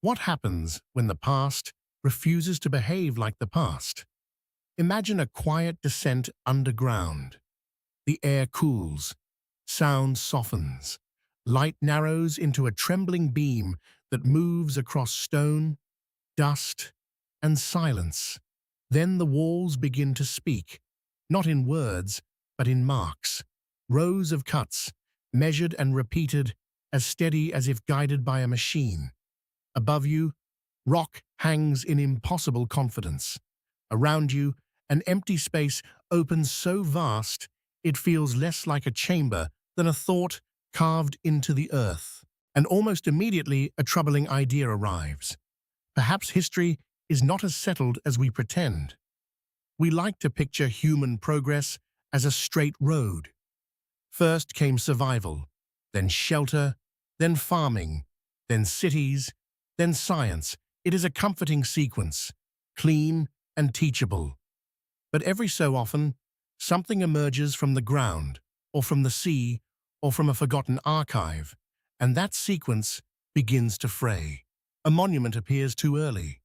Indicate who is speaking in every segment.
Speaker 1: What happens when the past refuses to behave like the past? Imagine a quiet descent underground. The air cools, sound softens, light narrows into a trembling beam that moves across stone, dust, and silence. Then the walls begin to speak, not in words, but in marks. Rows of cuts, measured and repeated, as steady as if guided by a machine. Above you, rock hangs in impossible confidence. Around you, an empty space opens so vast it feels less like a chamber than a thought carved into the earth. And almost immediately, a troubling idea arrives. Perhaps history is not as settled as we pretend. We like to picture human progress as a straight road. First came survival, then shelter, then farming, then cities, then science. It is a comforting sequence, clean and teachable. But every so often, something emerges from the ground, or from the sea, or from a forgotten archive, and that sequence begins to fray. A monument appears too early.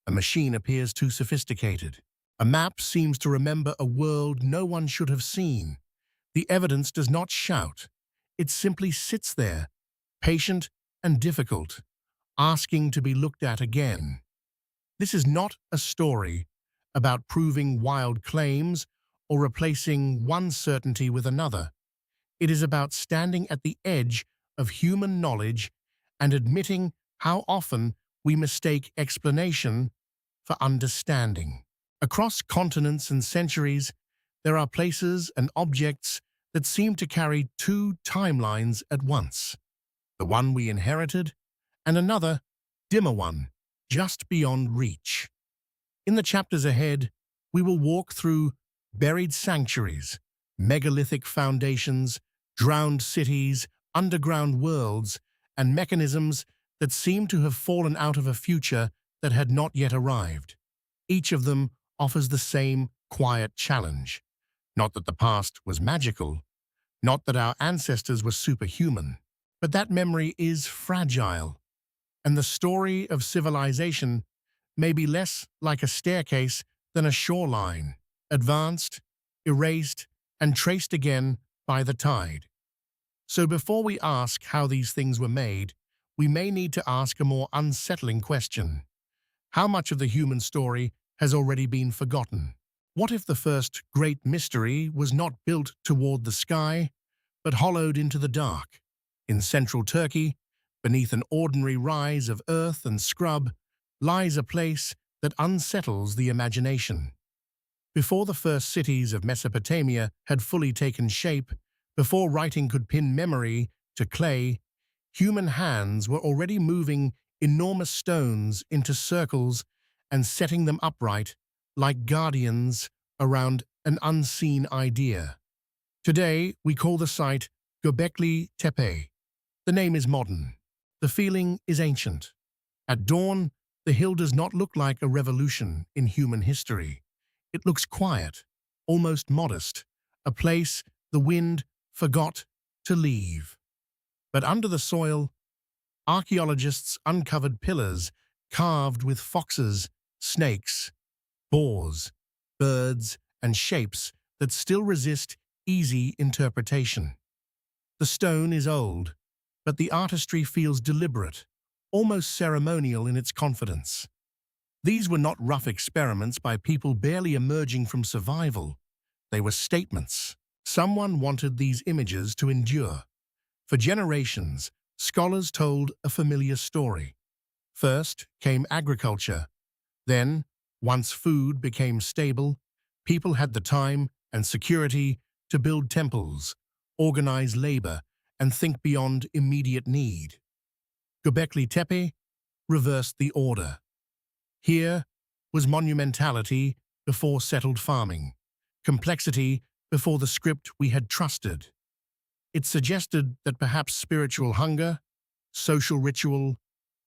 Speaker 1: A machine appears too sophisticated. A map seems to remember a world no one should have seen. The evidence does not shout. It simply sits there, patient and difficult, asking to be looked at again. This is not a story about proving wild claims or replacing one certainty with another. It is about standing at the edge of human knowledge and admitting how often we mistake explanation for understanding. Across continents and centuries, there are places and objects that seem to carry two timelines at once. The one we inherited, and another, dimmer one, just beyond reach. In the chapters ahead, we will walk through buried sanctuaries, megalithic foundations, drowned cities, underground worlds, and mechanisms that seem to have fallen out of a future that had not yet arrived. Each of them offers the same quiet challenge. Not that the past was magical, not that our ancestors were superhuman, but that memory is fragile, and the story of civilization may be less like a staircase than a shoreline, advanced, erased, and traced again by the tide. So before we ask how these things were made, we may need to ask a more unsettling question. How much of the human story has already been forgotten? What if the first great mystery was not built toward the sky, but hollowed into the dark? In central Turkey, beneath an ordinary rise of earth and scrub, lies a place that unsettles the imagination. Before the first cities of Mesopotamia had fully taken shape, before writing could pin memory to clay, human hands were already moving enormous stones into circles and setting them upright like guardians around an unseen idea. Today, we call the site Gobekli Tepe. The name is modern. The feeling is ancient. At dawn, the hill does not look like a revolution in human history. It looks quiet, almost modest, a place the wind forgot to leave. But under the soil, archaeologists uncovered pillars carved with foxes, snakes, boars, birds, and shapes that still resist easy interpretation. The stone is old, but the artistry feels deliberate, almost ceremonial in its confidence. These were not rough experiments by people barely emerging from survival. They were statements. Someone wanted these images to endure. For generations, scholars told a familiar story. First came agriculture. Then, once food became stable, people had the time and security to build temples, organize labor, and think beyond immediate need. Gobekli Tepe reversed the order. Here was monumentality before settled farming, complexity before the script we had trusted. It suggested that perhaps spiritual hunger, social ritual,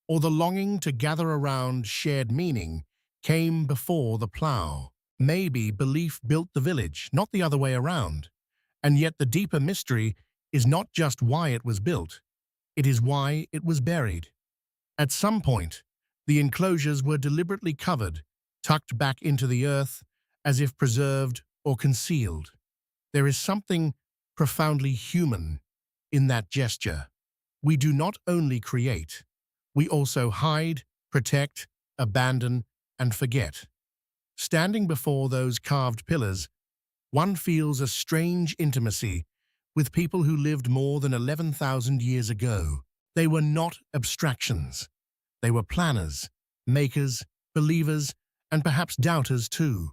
Speaker 1: or the longing to gather around shared meaning came before the plow. Maybe belief built the village, not the other way around. And yet the deeper mystery is not just why it was built, it is why it was buried. At some point, The enclosures were deliberately covered, tucked back into the earth, as if preserved or concealed. There is something profoundly human in that gesture. We do not only create, we also hide, protect, abandon, and forget. Standing before those carved pillars, one feels a strange intimacy with people who lived more than 11,000 years ago. They were not abstractions. They were planners, makers, believers, and perhaps doubters too.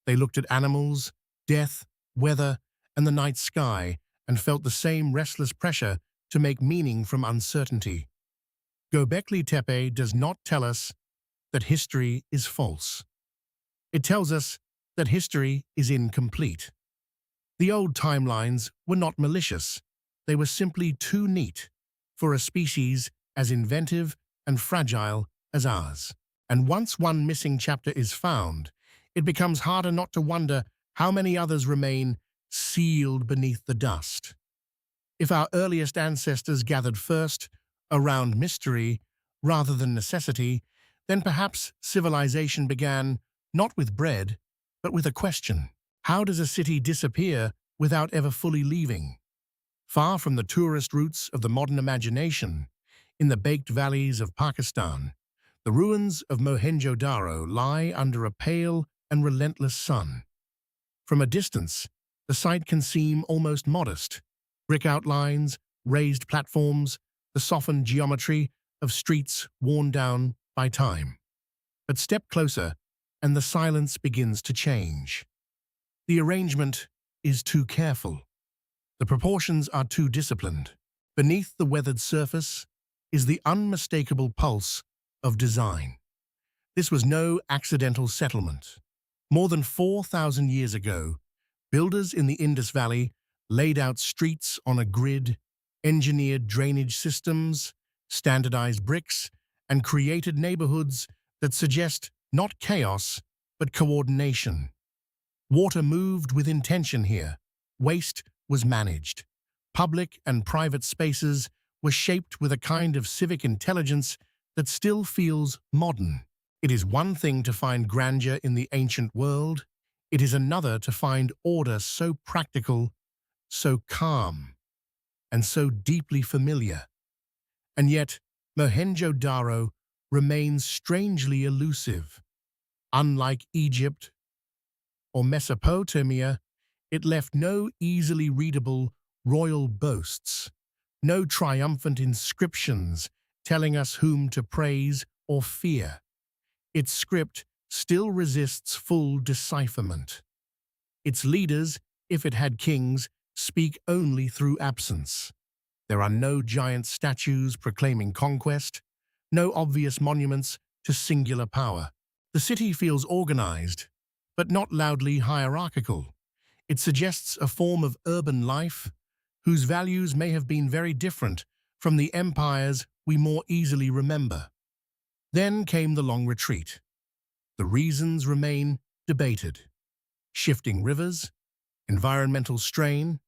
Speaker 1: They looked at animals, death, weather, and the night sky and felt the same restless pressure to make meaning from uncertainty. Gobekli Tepe does not tell us that history is false. It tells us that history is incomplete. The old timelines were not malicious. They were simply too neat for a species as inventive and fragile as ours. And once one missing chapter is found, it becomes harder not to wonder how many others remain sealed beneath the dust. If our earliest ancestors gathered first around mystery rather than necessity, then perhaps civilization began not with bread, but with a question. How does a city disappear without ever fully leaving? Far from the tourist routes of the modern imagination, in the baked valleys of Pakistan, the ruins of Mohenjo-daro lie under a pale and relentless sun. From a distance, the sight can seem almost modest. Brick outlines, raised platforms, the softened geometry of streets worn down by time. But step closer, and the silence begins to change. The arrangement is too careful. The proportions are too disciplined. Beneath the weathered surface is the unmistakable pulse of design. This was no accidental settlement. More than 4,000 years ago, builders in the Indus Valley laid out streets on a grid, engineered drainage systems, standardized bricks, and created neighborhoods that suggest not chaos, but coordination. Water moved with intention here. Waste was managed. Public and private spaces were shaped with a kind of civic intelligence that still feels modern. It is one thing to find grandeur in the ancient world. It is another to find order so practical, so calm, and so deeply familiar. And yet, Mohenjo-daro remains strangely elusive. Unlike Egypt or Mesopotamia, it left no easily readable royal boasts, no triumphant inscriptions telling us whom to praise or fear. Its script still resists full decipherment. Its leaders, if it had kings, speak only through absence. There are no giant statues proclaiming conquest, no obvious monuments to singular power. The city feels organized, but not loudly hierarchical. It suggests a form of urban life whose values may have been very different from the empires we more easily remember. Then came the long retreat. The reasons remain debated. Shifting rivers, environmental strain,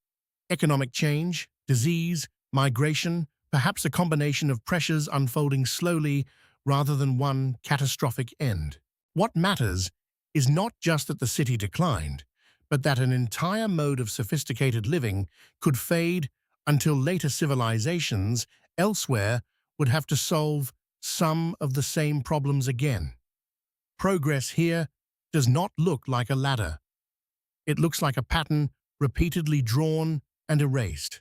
Speaker 1: economic change, disease, migration, perhaps a combination of pressures unfolding slowly rather than one catastrophic end. What matters is not just that the city declined, but that an entire mode of sophisticated living could fade until later civilizations elsewhere would have to solve some of the same problems again. Progress here does not look like a ladder. It looks like a pattern repeatedly drawn and erased.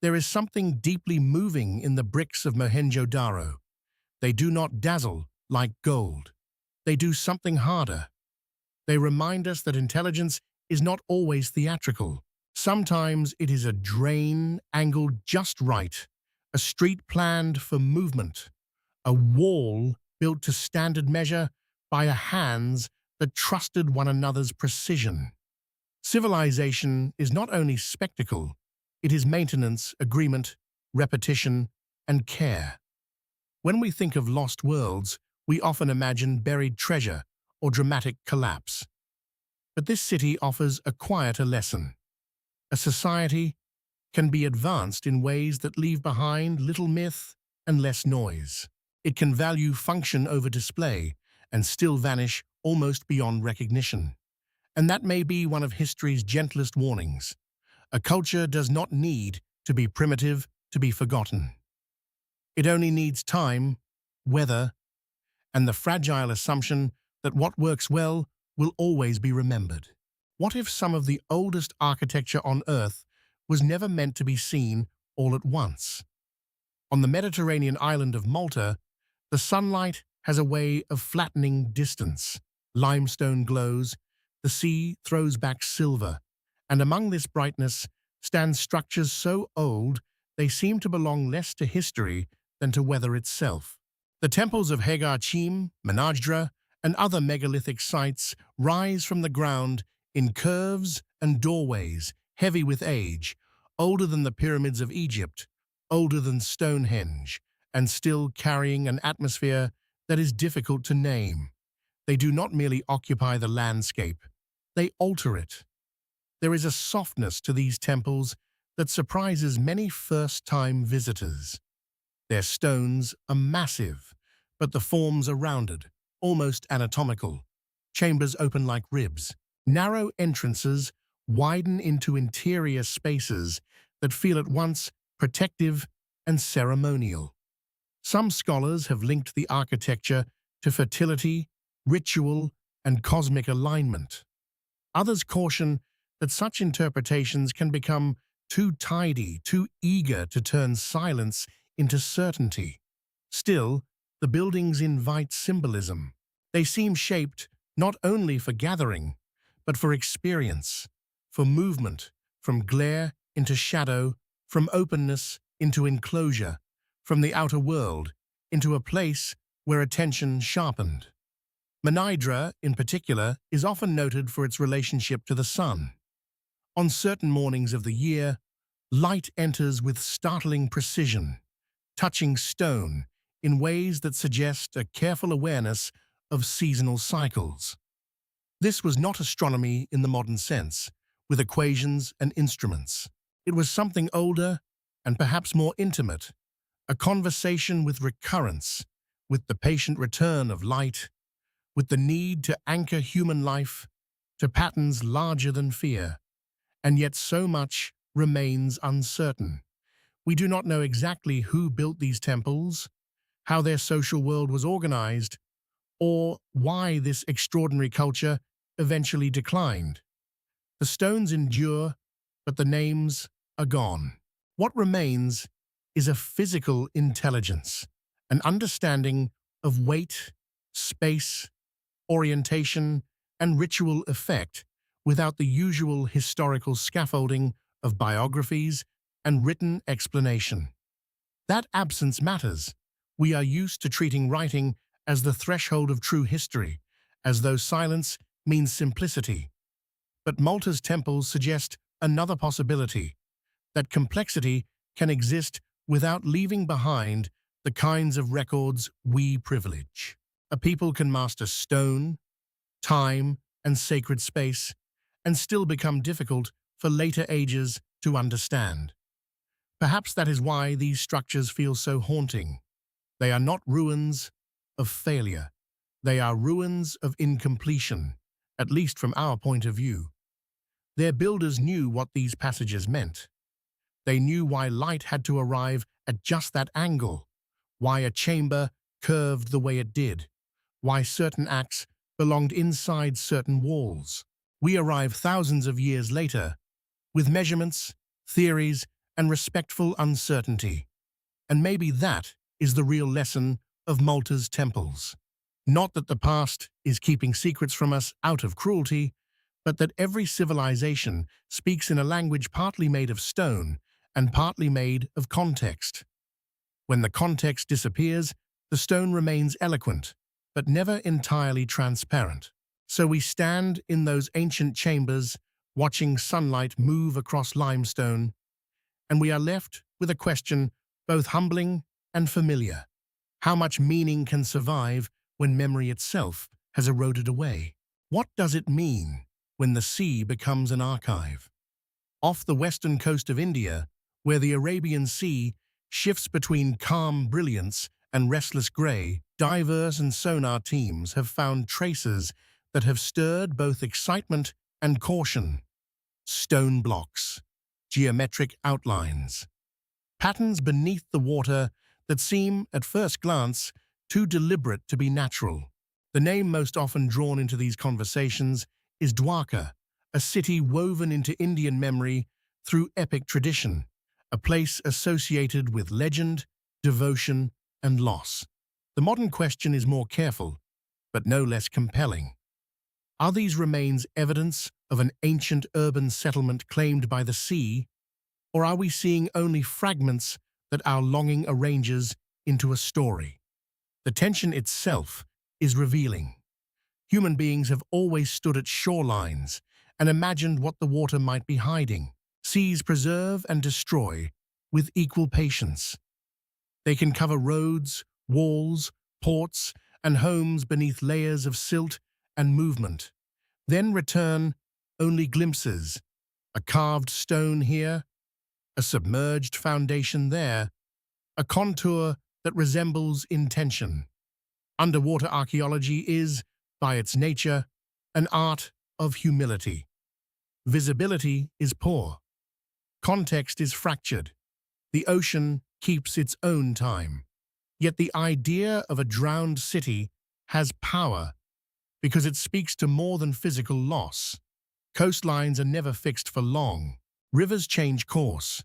Speaker 1: There is something deeply moving in the bricks of Mohenjo-daro. They do not dazzle like gold. They do something harder. They remind us that intelligence is not always theatrical. Sometimes it is a drain angled just right, a street planned for movement, a wall built to standard measure by hands that trusted one another's precision. Civilization is not only spectacle, it is maintenance, agreement, repetition, and care. When we think of lost worlds, we often imagine buried treasure or dramatic collapse. But this city offers a quieter lesson. A society can be advanced in ways that leave behind little myth and less noise. It can value function over display and still vanish almost beyond recognition. And that may be one of history's gentlest warnings. A culture does not need to be primitive to be forgotten. It only needs time, weather, and the fragile assumption that what works well will always be remembered. What if some of the oldest architecture on Earth was never meant to be seen all at once? On the Mediterranean island of Malta, the sunlight has a way of flattening distance. Limestone glows, the sea throws back silver, and among this brightness stand structures so old they seem to belong less to history than to weather itself. The temples of Hagar Chim, Mohenjo-daro, and other megalithic sites rise from the ground in curves and doorways, heavy with age, older than the pyramids of Egypt, older than Stonehenge, and still carrying an atmosphere that is difficult to name. They do not merely occupy the landscape, they alter it. There is a softness to these temples that surprises many first-time visitors. Their stones are massive, but the forms are rounded, almost anatomical. Chambers open like ribs. Narrow entrances widen into interior spaces that feel at once protective and ceremonial. Some scholars have linked the architecture to fertility, ritual, and cosmic alignment. Others caution that such interpretations can become too tidy, too eager to turn silence into certainty. Still, the buildings invite symbolism. They seem shaped not only for gathering, but for experience, for movement, from glare into shadow, from openness into enclosure, from the outer world into a place where attention sharpened. Mohenjo-daro, in particular, is often noted for its relationship to the sun. On certain mornings of the year, light enters with startling precision, touching stone in ways that suggest a careful awareness of seasonal cycles. This was not astronomy in the modern sense, with equations and instruments. It was something older and perhaps more intimate, a conversation with recurrence, with the patient return of light, with the need to anchor human life to patterns larger than fear. And yet so much remains uncertain. We do not know exactly who built these temples, how their social world was organized, or why this extraordinary culture eventually declined. The stones endure, but the names are gone. What remains is a physical intelligence, an understanding of weight, space, orientation, and ritual effect without the usual historical scaffolding of biographies and written explanation. That absence matters. We are used to treating writing as the threshold of true history, as though silence means simplicity. But Malta's temples suggest another possibility, that complexity can exist without leaving behind the kinds of records we privilege. A people can master stone, time, and sacred space, and still become difficult for later ages to understand. Perhaps that is why these structures feel so haunting. They are not ruins of failure. They are ruins of incompletion, at least from our point of view. Their builders knew what these passages meant. They knew why light had to arrive at just that angle, why a chamber curved the way it did, why certain acts belonged inside certain walls. We arrive thousands of years later, with measurements, theories, and respectful uncertainty. And maybe that is the real lesson of Malta's temples. Not that the past is keeping secrets from us out of cruelty, but that every civilization speaks in a language partly made of stone and partly made of context. When the context disappears, the stone remains eloquent, but never entirely transparent. So we stand in those ancient chambers, watching sunlight move across limestone, and we are left with a question both humbling and familiar. How much meaning can survive when memory itself has eroded away? What does it mean when the sea becomes an archive? Off the western coast of India, where the Arabian Sea shifts between calm brilliance and restless grey, divers and sonar teams have found traces that have stirred both excitement and caution. Stone blocks, geometric outlines, patterns beneath the water that seem, at first glance, too deliberate to be natural. The name most often drawn into these conversations is Dwarka, a city woven into Indian memory through epic tradition, a place associated with legend, devotion, and loss. The modern question is more careful, but no less compelling. Are these remains evidence of an ancient urban settlement claimed by the sea, or are we seeing only fragments that our longing arranges into a story? The tension itself is revealing. Human beings have always stood at shorelines and imagined what the water might be hiding. Seas preserve and destroy with equal patience. They can cover roads, walls, ports, and homes beneath layers of silt and movement, then return only glimpses, a carved stone here, a submerged foundation there, a contour that resembles intention. Underwater archaeology is, by its nature, an art of humility. Visibility is poor. Context is fractured. The ocean keeps its own time. Yet the idea of a drowned city has power because it speaks to more than physical loss. Coastlines are never fixed for long. Rivers change course.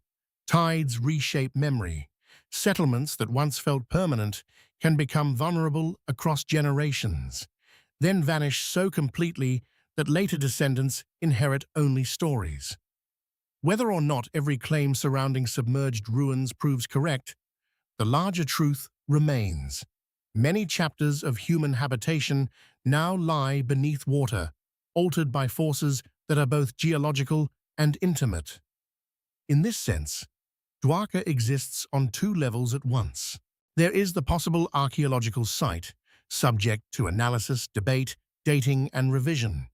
Speaker 1: Tides reshape memory. Settlements that once felt permanent can become vulnerable across generations, then vanish so completely that later descendants inherit only stories. Whether or not every claim surrounding submerged ruins proves correct, the larger truth remains. Many chapters of human habitation now lie beneath water, altered by forces that are both geological and intimate. In this sense, Dwarka exists on two levels at once. There is the possible archaeological site, subject to analysis, debate, dating, and revision.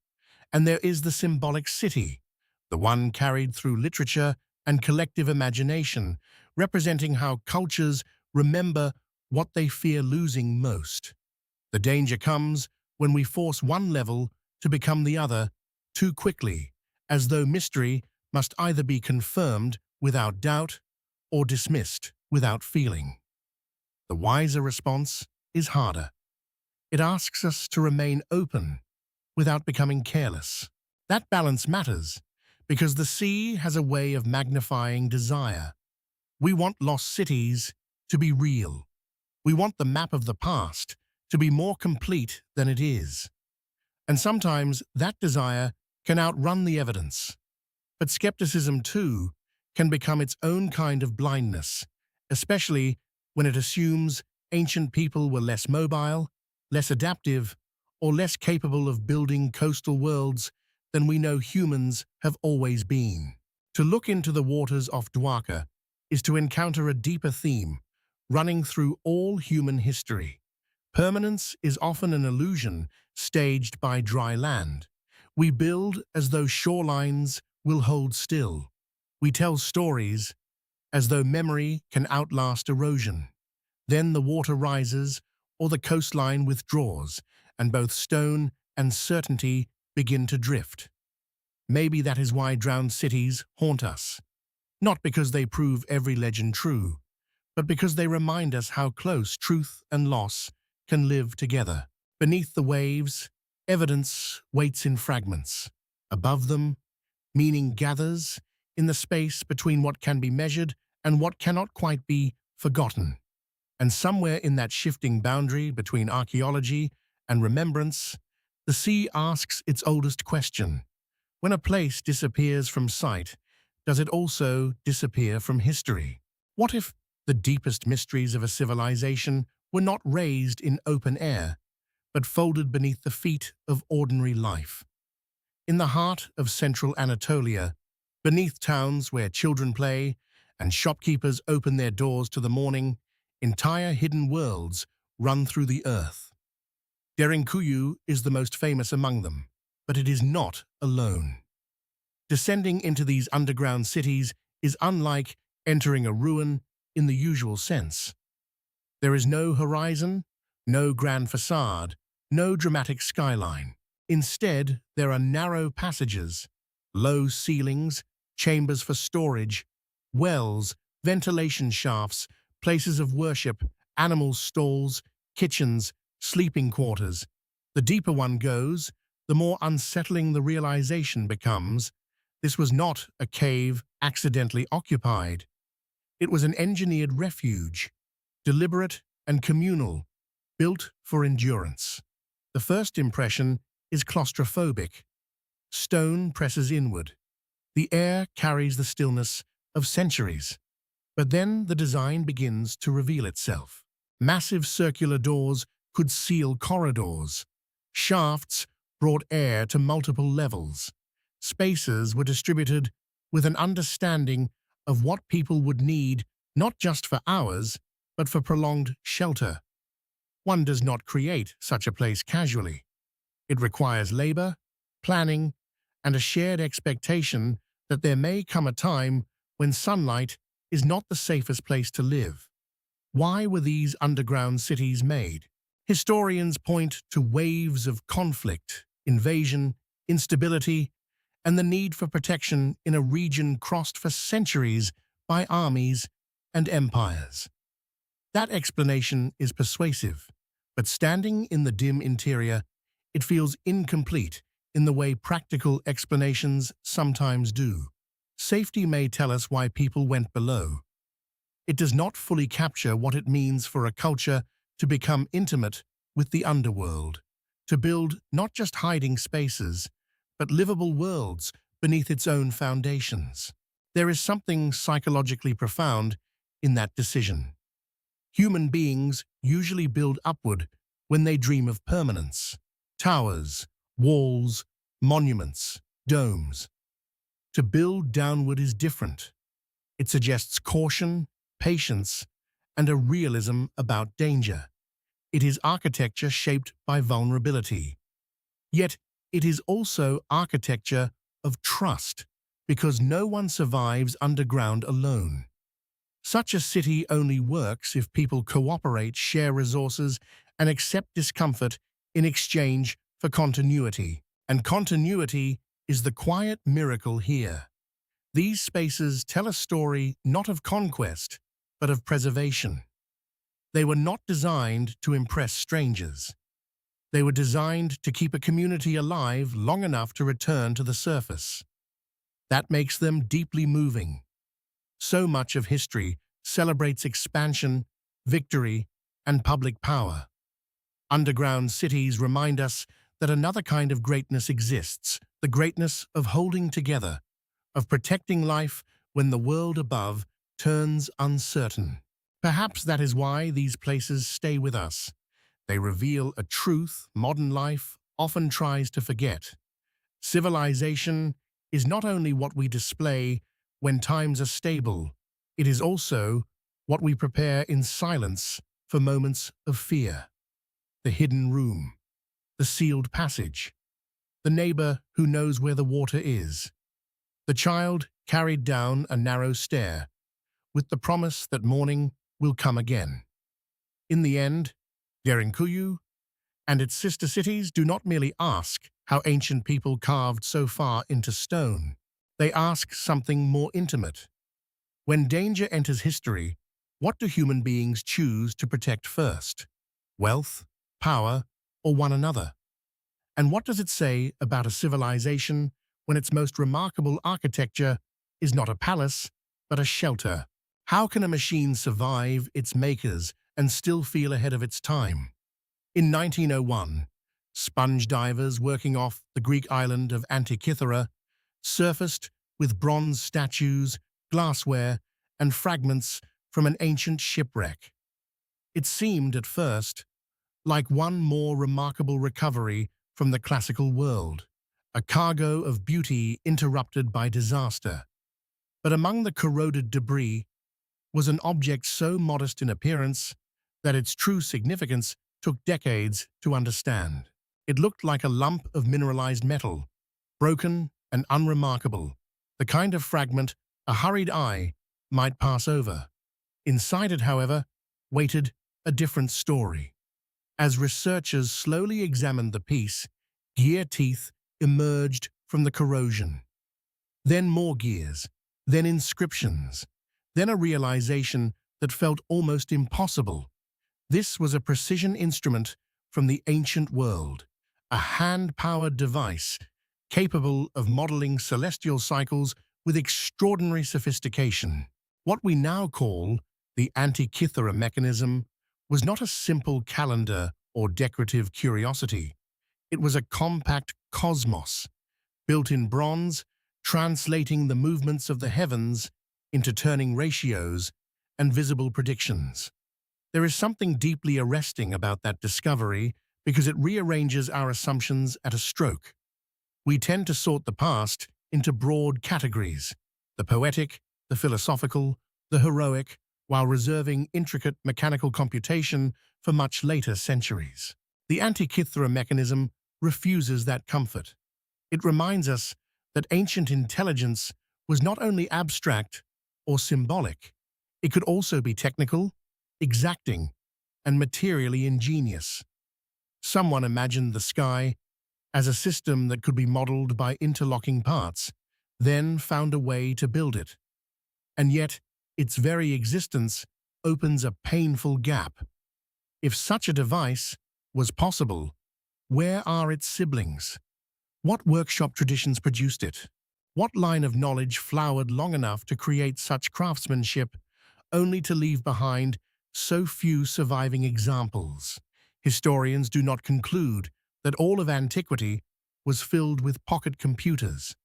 Speaker 1: And there is the symbolic city, the one carried through literature and collective imagination, representing how cultures remember what they fear losing most. The danger comes when we force one level to become the other too quickly, as though mystery must either be confirmed without doubt or dismissed without feeling. The wiser response is harder. It asks us to remain open without becoming careless. That balance matters because the sea has a way of magnifying desire. We want lost cities to be real. We want the map of the past to be more complete than it is. And sometimes that desire can outrun the evidence. But skepticism, too, can become its own kind of blindness, especially when it assumes ancient people were less mobile, less adaptive, or less capable of building coastal worlds than we know humans have always been. To look into the waters off Dwarka is to encounter a deeper theme running through all human history. Permanence is often an illusion staged by dry land. We build as though shorelines will hold still. We tell stories as though memory can outlast erosion. Then the water rises or the coastline withdraws, and both stone and certainty begin to drift. Maybe that is why drowned cities haunt us. Not because they prove every legend true, but because they remind us how close truth and loss can live together. Beneath the waves, evidence waits in fragments. Above them, meaning gathers in the space between what can be measured and what cannot quite be forgotten. And somewhere in that shifting boundary between archaeology and remembrance, the sea asks its oldest question. When a place disappears from sight, does it also disappear from history? What if the deepest mysteries of a civilization were not raised in open air, but folded beneath the feet of ordinary life? In the heart of central Anatolia, beneath towns where children play and shopkeepers open their doors to the morning, entire hidden worlds run through the earth. Derinkuyu is the most famous among them, but it is not alone. Descending into these underground cities is unlike entering a ruin in the usual sense. There is no horizon, no grand facade, no dramatic skyline. Instead, there are narrow passages, low ceilings, chambers for storage, wells, ventilation shafts, places of worship, animal stalls, kitchens, sleeping quarters. The deeper one goes, the more unsettling the realization becomes. This was not a cave accidentally occupied. It was an engineered refuge, deliberate and communal, built for endurance. The first impression is claustrophobic. Stone presses inward. The air carries the stillness of centuries. But then the design begins to reveal itself. Massive circular doors could seal corridors. Shafts brought air to multiple levels. Spaces were distributed with an understanding of what people would need not just for hours, but for prolonged shelter. One does not create such a place casually. It requires labor, planning, and a shared expectation that there may come a time when sunlight is not the safest place to live. Why were these underground cities made? Historians point to waves of conflict, invasion, instability, and the need for protection in a region crossed for centuries by armies and empires. That explanation is persuasive, but standing in the dim interior, it feels incomplete in the way practical explanations sometimes do. Safety may tell us why people went below. It does not fully capture what it means for a culture to become intimate with the underworld, to build not just hiding spaces, but livable worlds beneath its own foundations. There is something psychologically profound in that decision. Human beings usually build upward when they dream of permanence. Towers, walls, monuments, domes. To build downward is different. It suggests caution, patience, and a realism about danger. It is architecture shaped by vulnerability. Yet, it is also architecture of trust, because no one survives underground alone. Such a city only works if people cooperate, share resources, and accept discomfort in exchange for continuity. And continuity is the quiet miracle here. These spaces tell a story not of conquest, but of preservation. They were not designed to impress strangers. They were designed to keep a community alive long enough to return to the surface. That makes them deeply moving. So much of history celebrates expansion, victory, and public power. Underground cities remind us that another kind of greatness exists, the greatness of holding together, of protecting life when the world above turns uncertain. Perhaps that is why these places stay with us. They reveal a truth modern life often tries to forget. Civilization is not only what we display when times are stable, it is also what we prepare in silence for moments of fear. The hidden room, the sealed passage, the neighbor who knows where the water is, the child carried down a narrow stair, with the promise that morning will come again. In the end, Derinkuyu and its sister cities do not merely ask how ancient people carved so far into stone. They ask something more intimate. When danger enters history, what do human beings choose to protect first? Wealth, power, or one another? And what does it say about a civilization when its most remarkable architecture is not a palace, but a shelter? How can a machine survive its makers and still feel ahead of its time? In 1901, sponge divers working off the Greek island of Antikythera surfaced with bronze statues, glassware, and fragments from an ancient shipwreck. It seemed at first like one more remarkable recovery from the classical world, a cargo of beauty interrupted by disaster. But among the corroded debris was an object so modest in appearance that its true significance took decades to understand. It looked like a lump of mineralized metal, broken and unremarkable, the kind of fragment a hurried eye might pass over. Inside it, however, waited a different story. As researchers slowly examined the piece, gear teeth emerged from the corrosion. Then more gears, then inscriptions, then a realization that felt almost impossible. This was a precision instrument from the ancient world, a hand-powered device capable of modeling celestial cycles with extraordinary sophistication. What we now call the Antikythera Mechanism was not a simple calendar or decorative curiosity. It was a compact cosmos, built in bronze, translating the movements of the heavens into turning ratios and visible predictions. There is something deeply arresting about that discovery because it rearranges our assumptions at a stroke. We tend to sort the past into broad categories: the poetic, the philosophical, the heroic, while reserving intricate mechanical computation for much later centuries. The Antikythera Mechanism refuses that comfort. It reminds us that ancient intelligence was not only abstract or symbolic, it could also be technical, exacting, and materially ingenious. Someone imagined the sky as a system that could be modeled by interlocking parts, then found a way to build it. And yet, its very existence opens a painful gap. If such a device was possible, where are its siblings? What workshop traditions produced it? What line of knowledge flowered long enough to create such craftsmanship, only to leave behind so few surviving examples? Historians do not conclude that all of antiquity was filled with pocket computers.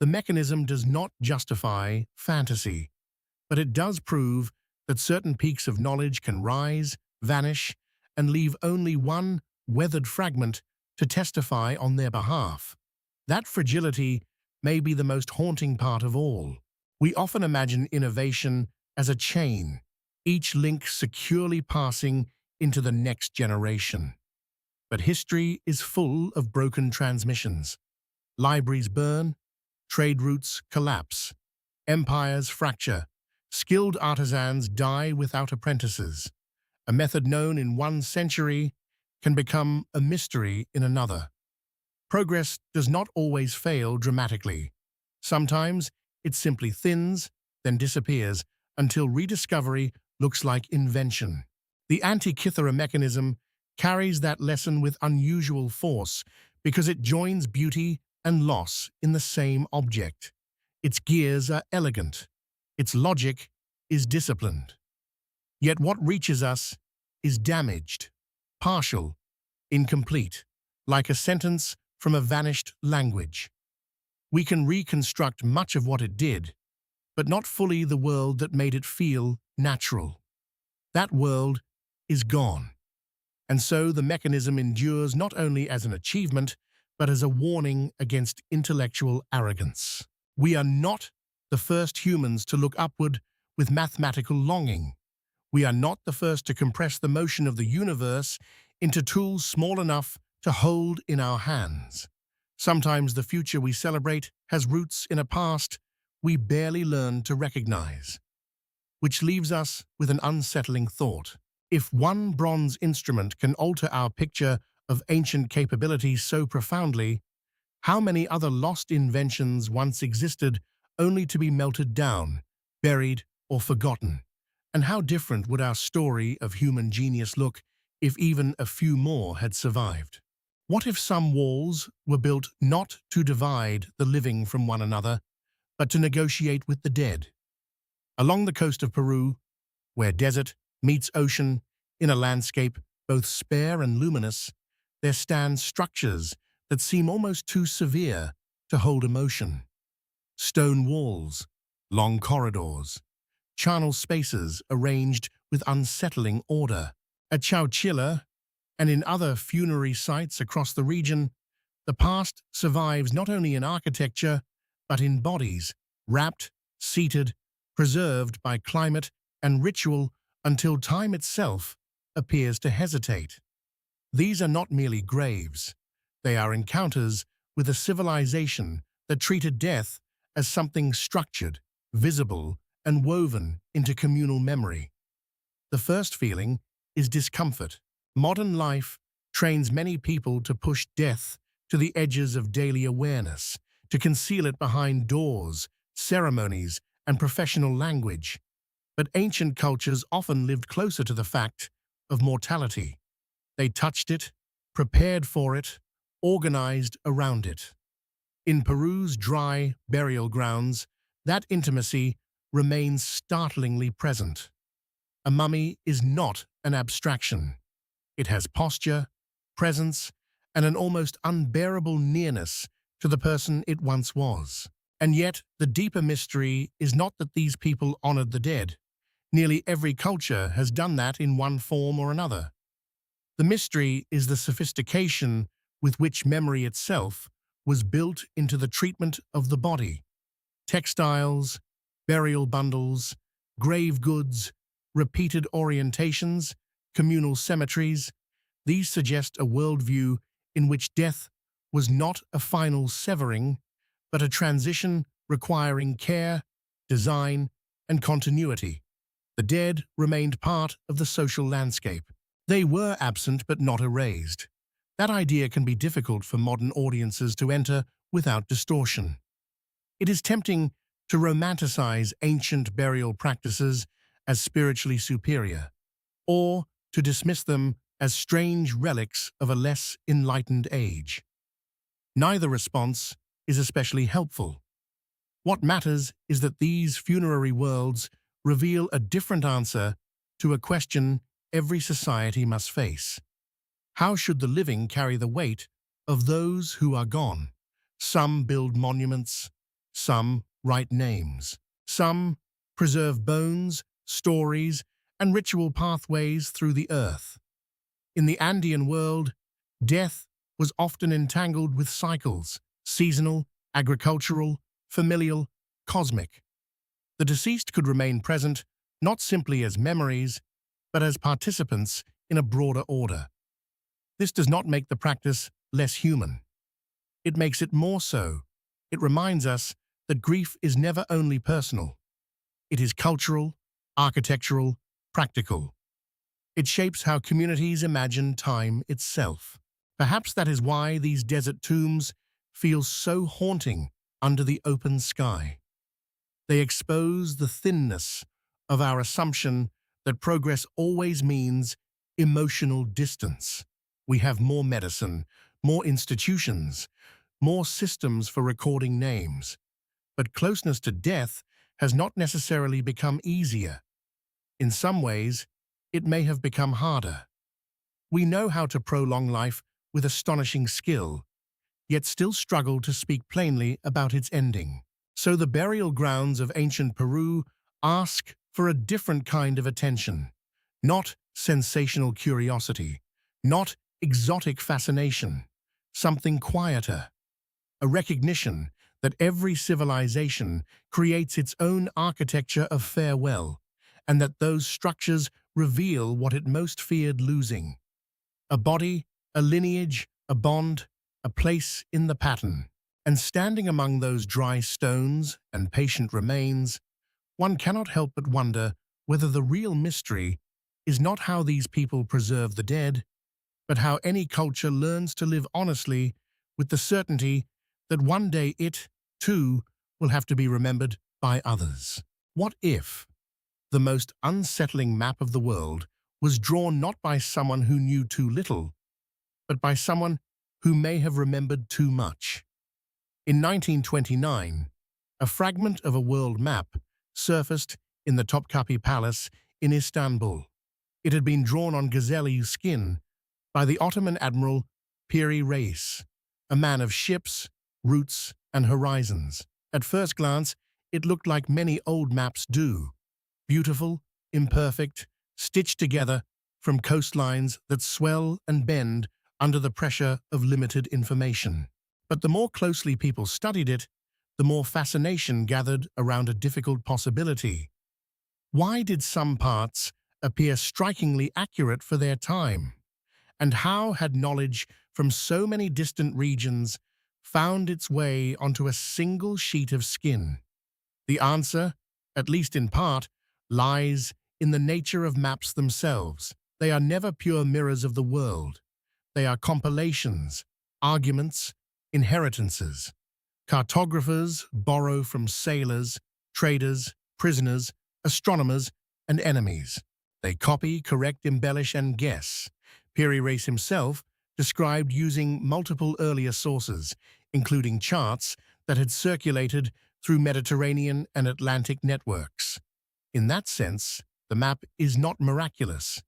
Speaker 1: The mechanism does not justify fantasy, but it does prove that certain peaks of knowledge can rise, vanish, and leave only one weathered fragment to testify on their behalf. That fragility may be the most haunting part of all. We often imagine innovation as a chain, each link securely passing into the next generation. But history is full of broken transmissions. Libraries burn, trade routes collapse, empires fracture, skilled artisans die without apprentices. A method known in one century can become a mystery in another. Progress does not always fail dramatically. Sometimes it simply thins, then disappears, until rediscovery looks like invention. The Antikythera Mechanism carries that lesson with unusual force because it joins beauty and loss in the same object. Its gears are elegant. Its logic is disciplined. Yet what reaches us is damaged, partial, incomplete, like a sentence from a vanished language. We can reconstruct much of what it did, but not fully the world that made it feel natural. That world is gone. And so the mechanism endures not only as an achievement, but as a warning against intellectual arrogance. We are not the first humans to look upward with mathematical longing. We are not the first to compress the motion of the universe into tools small enough to hold in our hands. Sometimes the future we celebrate has roots in a past we barely learned to recognize. Which leaves us with an unsettling thought. If one bronze instrument can alter our picture of ancient capabilities so profoundly, how many other lost inventions once existed only to be melted down, buried, or forgotten? And how different would our story of human genius look if even a few more had survived? What if some walls were built not to divide the living from one another, but to negotiate with the dead? Along the coast of Peru, where desert meets ocean in a landscape both spare and luminous, there stand structures that seem almost too severe to hold emotion. Stone walls, long corridors, charnel spaces arranged with unsettling order. At Chowchilla and in other funerary sites across the region, the past survives not only in architecture, but in bodies, wrapped, seated, preserved by climate and ritual until time itself appears to hesitate. These are not merely graves. They are encounters with a civilization that treated death as something structured, visible, and woven into communal memory. The first feeling is discomfort. Modern life trains many people to push death to the edges of daily awareness, to conceal it behind doors, ceremonies, and professional language. But ancient cultures often lived closer to the fact of mortality. They touched it, prepared for it, organized around it. In Peru's dry burial grounds, that intimacy remains startlingly present. A mummy is not an abstraction. It has posture, presence, and an almost unbearable nearness to the person it once was. And yet, the deeper mystery is not that these people honored the dead. Nearly every culture has done that in one form or another. The mystery is the sophistication with which memory itself was built into the treatment of the body. Textiles, burial bundles, grave goods, repeated orientations, communal cemeteries, these suggest a worldview in which death was not a final severing, but a transition requiring care, design, and continuity. The dead remained part of the social landscape. They were absent but not erased. That idea can be difficult for modern audiences to enter without distortion. It is tempting to romanticize ancient burial practices as spiritually superior, or to dismiss them as strange relics of a less enlightened age. Neither response is especially helpful. What matters is that these funerary worlds reveal a different answer to a question every society must face. How should the living carry the weight of those who are gone? Some build monuments, some write names, some preserve bones, stories, and ritual pathways through the earth. In the Andean world, death was often entangled with cycles, seasonal, agricultural, familial, cosmic. The deceased could remain present not simply as memories, but as participants in a broader order. This does not make the practice less human. It makes it more so. It reminds us that grief is never only personal. It is cultural, architectural, practical. It shapes how communities imagine time itself. Perhaps that is why these desert tombs feel so haunting under the open sky. They expose the thinness of our assumption that progress always means emotional distance. We have more medicine, more institutions, more systems for recording names. But closeness to death has not necessarily become easier. In some ways, it may have become harder. We know how to prolong life with astonishing skill, yet still struggle to speak plainly about its ending. So the burial grounds of ancient Peru ask for a different kind of attention, not sensational curiosity, not exotic fascination, something quieter, a recognition that every civilization creates its own architecture of farewell, and that those structures reveal what it most feared losing: a body, a lineage, a bond, a place in the pattern. And standing among those dry stones and patient remains, one cannot help but wonder whether the real mystery is not how these people preserve the dead, but how any culture learns to live honestly with the certainty that one day it, too, will have to be remembered by others. What if the most unsettling map of the world was drawn not by someone who knew too little, but by someone who may have remembered too much? In 1929, a fragment of a world map surfaced in the Topkapi Palace in Istanbul. It had been drawn on gazelle skin by the Ottoman admiral Piri Reis, a man of ships, routes, and horizons. At first glance, it looked like many old maps do: beautiful, imperfect, stitched together from coastlines that swell and bend under the pressure of limited information. But the more closely people studied it, the more fascination gathered around a difficult possibility. Why did some parts appear strikingly accurate for their time? And how had knowledge from so many distant regions found its way onto a single sheet of skin? The answer, at least in part, lies in the nature of maps themselves. They are never pure mirrors of the world. They are compilations, arguments, inheritances. Cartographers borrow from sailors, traders, prisoners, astronomers, and enemies. They copy, correct, embellish, and guess. Piri Reis himself described using multiple earlier sources, including charts that had circulated through Mediterranean and Atlantic networks. In that sense, the map is not miraculous.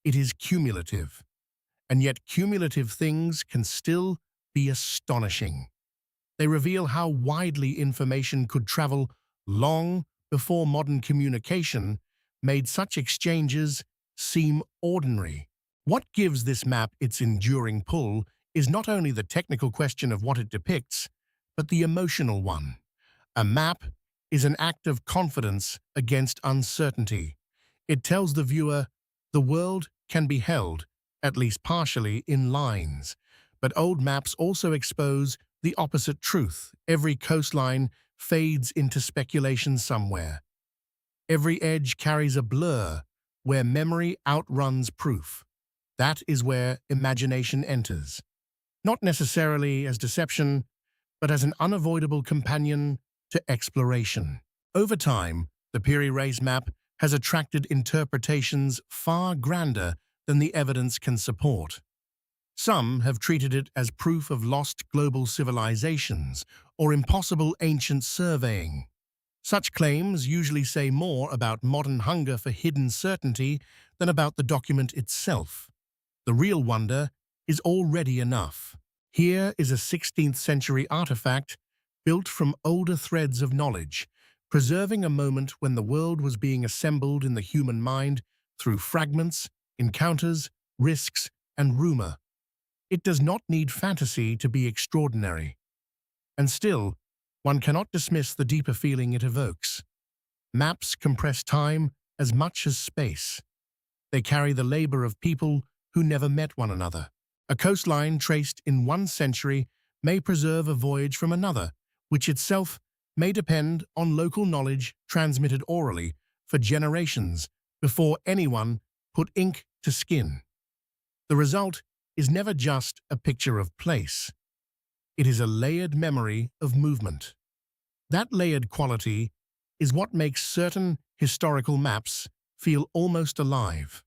Speaker 1: It is cumulative. And yet cumulative things can still be astonishing. They reveal how widely information could travel long before modern communication made such exchanges seem ordinary. What gives this map its enduring pull is not only the technical question of what it depicts, but the emotional one. A map is an act of confidence against uncertainty. It tells the viewer the world can be held, at least partially, in lines. But old maps also expose the opposite truth. Every coastline fades into speculation somewhere. Every edge carries a blur where memory outruns proof. That is where imagination enters. Not necessarily as deception, but as an unavoidable companion to exploration. Over time, the Piri Reis map has attracted interpretations far grander than the evidence can support. Some have treated it as proof of lost global civilizations or impossible ancient surveying. Such claims usually say more about modern hunger for hidden certainty than about the document itself. The real wonder is already enough. Here is a 16th century artifact built from older threads of knowledge, preserving a moment when the world was being assembled in the human mind through fragments, encounters, risks, and rumor. It does not need fantasy to be extraordinary. And still, one cannot dismiss the deeper feeling it evokes. Maps compress time as much as space. They carry the labor of people who never met one another. A coastline traced in one century may preserve a voyage from another, which itself may depend on local knowledge transmitted orally for generations before anyone put ink to skin. The result is never just a picture of place. It is a layered memory of movement. That layered quality is what makes certain historical maps feel almost alive.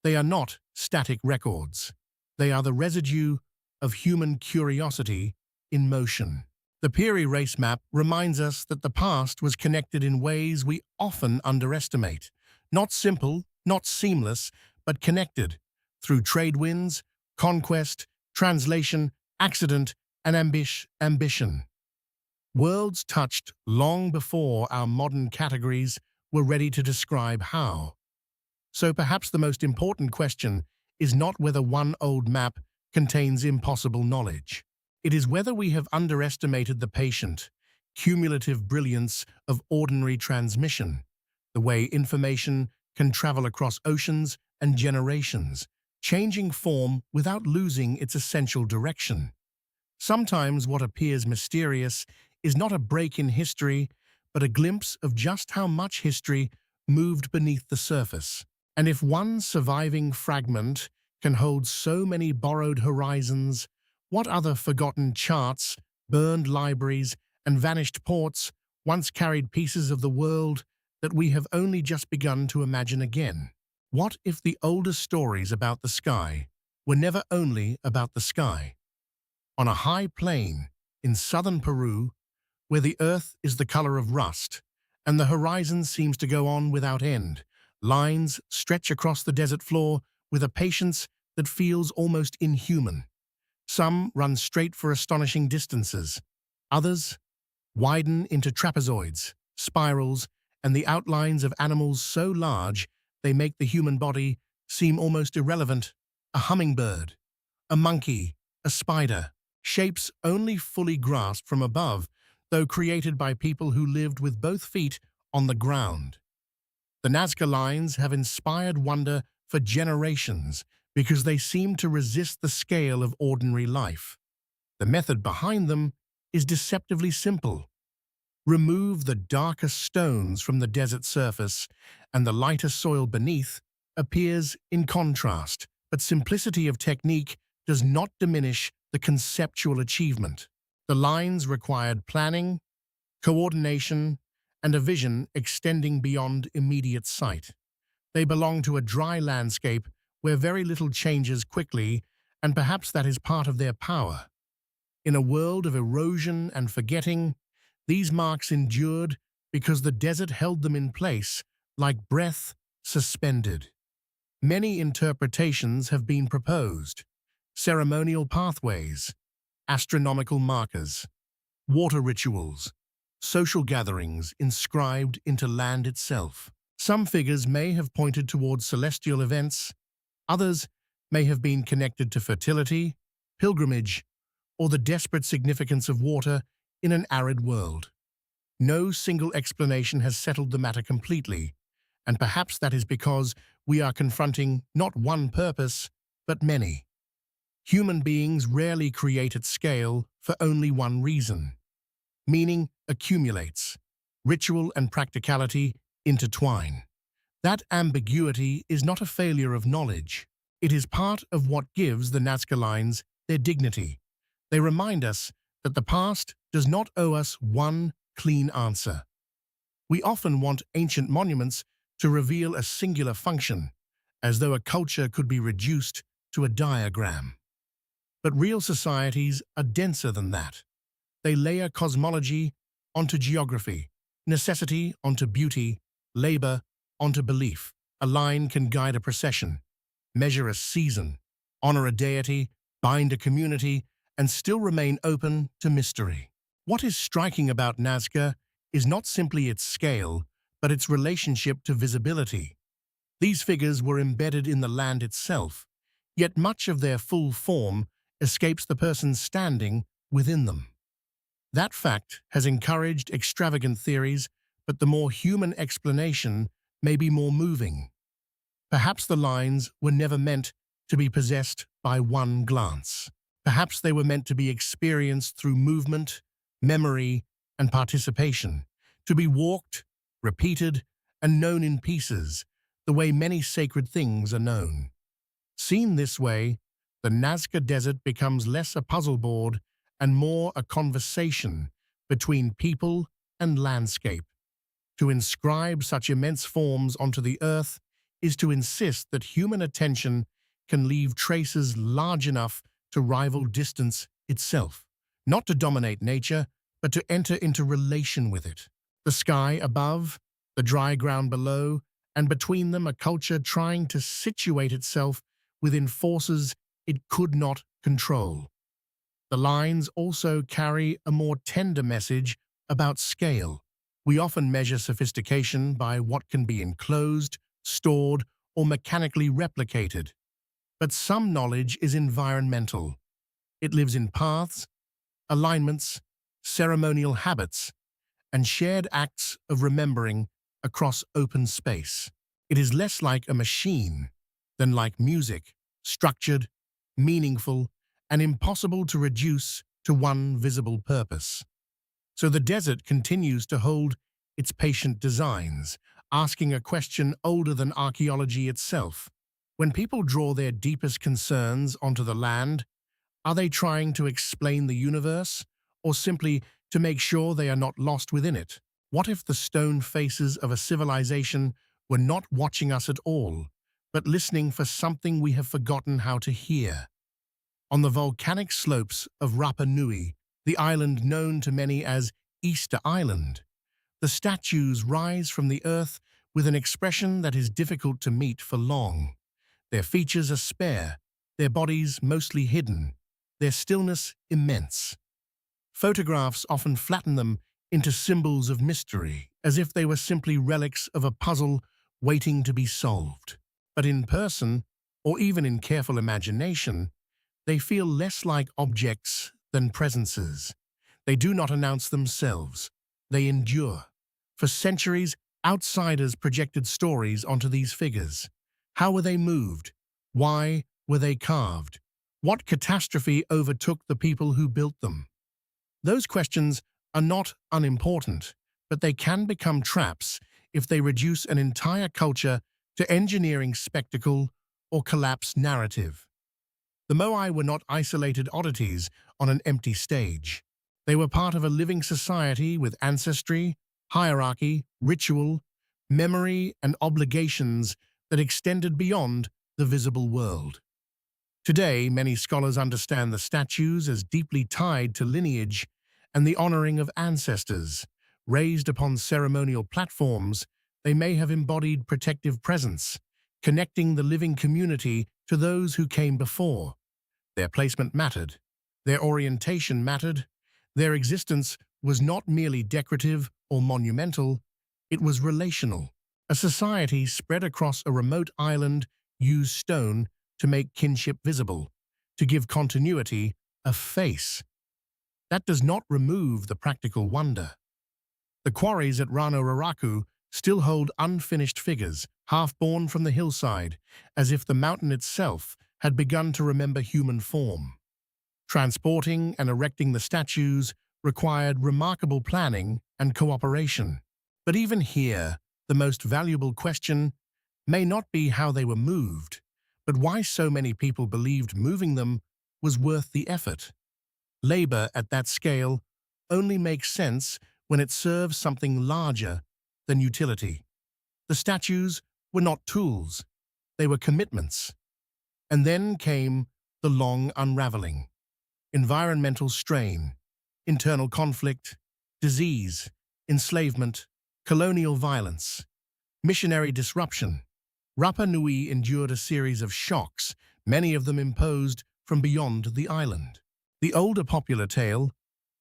Speaker 1: They are not static records. They are the residue of human curiosity in motion. The Piri Reis map reminds us that the past was connected in ways we often underestimate. Not simple, not seamless, but connected through trade winds, conquest, translation, accident, and ambition. Worlds touched long before our modern categories were ready to describe how. So perhaps the most important question is not whether one old map contains impossible knowledge. It is whether we have underestimated the patient, cumulative brilliance of ordinary transmission, the way information can travel across oceans and generations, changing form without losing its essential direction. Sometimes what appears mysterious is not a break in history, but a glimpse of just how much history moved beneath the surface. And if one surviving fragment can hold so many borrowed horizons, what other forgotten charts, burned libraries, and vanished ports once carried pieces of the world that we have only just begun to imagine again? What if the oldest stories about the sky were never only about the sky? On a high plain in southern Peru, where the earth is the color of rust and the horizon seems to go on without end, lines stretch across the desert floor with a patience that feels almost inhuman. Some run straight for astonishing distances. Others widen into trapezoids, spirals, and the outlines of animals so large they make the human body seem almost irrelevant. A hummingbird, a monkey, a spider, shapes only fully grasped from above, though created by people who lived with both feet on the ground. The Nazca Lines have inspired wonder for generations because they seem to resist the scale of ordinary life. The method behind them is deceptively simple. Remove the darker stones from the desert surface, and the lighter soil beneath appears in contrast, but simplicity of technique does not diminish the conceptual achievement. The lines required planning, coordination, and a vision extending beyond immediate sight. They belong to a dry landscape where very little changes quickly, and perhaps that is part of their power. In a world of erosion and forgetting, these marks endured because the desert held them in place, like breath suspended. Many interpretations have been proposed: ceremonial pathways, astronomical markers, water rituals, social gatherings inscribed into land itself. Some figures may have pointed towards celestial events, others may have been connected to fertility, pilgrimage, or the desperate significance of water in an arid world. No single explanation has settled the matter completely, and perhaps that is because we are confronting not one purpose, but many. Human beings rarely create at scale for only one reason. Meaning accumulates. Ritual and practicality intertwine. That ambiguity is not a failure of knowledge. It is part of what gives the Nazca Lines their dignity. They remind us that the past does not owe us one clean answer. We often want ancient monuments to reveal a singular function, as though a culture could be reduced to a diagram. But real societies are denser than that. They layer cosmology onto geography, necessity onto beauty, labor onto belief. A line can guide a procession, measure a season, honor a deity, bind a community, and still remain open to mystery. What is striking about Nazca is not simply its scale, but its relationship to visibility. These figures were embedded in the land itself, yet much of their full form escapes the person standing within them. That fact has encouraged extravagant theories, but the more human explanation may be more moving. Perhaps the lines were never meant to be possessed by one glance. Perhaps they were meant to be experienced through movement, memory, and participation, to be walked, repeated, and known in pieces, the way many sacred things are known. Seen this way, the Nazca Desert becomes less a puzzle board and more a conversation between people and landscape. To inscribe such immense forms onto the earth is to insist that human attention can leave traces large enough to rival distance itself, not to dominate nature, but to enter into relation with it. The sky above, the dry ground below, and between them a culture trying to situate itself within forces it could not control. The lines also carry a more tender message about scale. We often measure sophistication by what can be enclosed, stored, or mechanically replicated. But some knowledge is environmental. It lives in paths, alignments, ceremonial habits, and shared acts of remembering across open space. It is less like a machine than like music, structured, meaningful, and impossible to reduce to one visible purpose. So the desert continues to hold its patient designs, asking a question older than archaeology itself. When people draw their deepest concerns onto the land, are they trying to explain the universe, or simply to make sure they are not lost within it? What if the stone faces of a civilization were not watching us at all, but listening for something we have forgotten how to hear? On the volcanic slopes of Rapa Nui, the island known to many as Easter Island, the statues rise from the earth with an expression that is difficult to meet for long. Their features are spare, their bodies mostly hidden, their stillness immense. Photographs often flatten them into symbols of mystery, as if they were simply relics of a puzzle waiting to be solved. But in person, or even in careful imagination, they feel less like objects than presences. They do not announce themselves. They endure. For centuries, outsiders projected stories onto these figures. How were they moved? Why were they carved? What catastrophe overtook the people who built them? Those questions are not unimportant, but they can become traps if they reduce an entire culture to engineering spectacle or collapse narrative. The Moai were not isolated oddities on an empty stage. They were part of a living society with ancestry, hierarchy, ritual, memory, and obligations that extended beyond the visible world. Today, many scholars understand the statues as deeply tied to lineage and the honoring of ancestors. Raised upon ceremonial platforms, they may have embodied protective presence, connecting the living community to those who came before. Their placement mattered. Their orientation mattered. Their existence was not merely decorative or monumental, it was relational. A society spread across a remote island used stone to make kinship visible, to give continuity a face. That does not remove the practical wonder. The quarries at Rano Raraku still hold unfinished figures, half-born from the hillside, as if the mountain itself had begun to remember human form. Transporting and erecting the statues required remarkable planning and cooperation. But even here, the most valuable question may not be how they were moved, but why so many people believed moving them was worth the effort. Labor at that scale only makes sense when it serves something larger than utility. The statues were not tools, they were commitments. And then came the long unraveling. Environmental strain, internal conflict, disease, enslavement, colonial violence, missionary disruption. Rapa Nui endured a series of shocks, many of them imposed from beyond the island. The older popular tale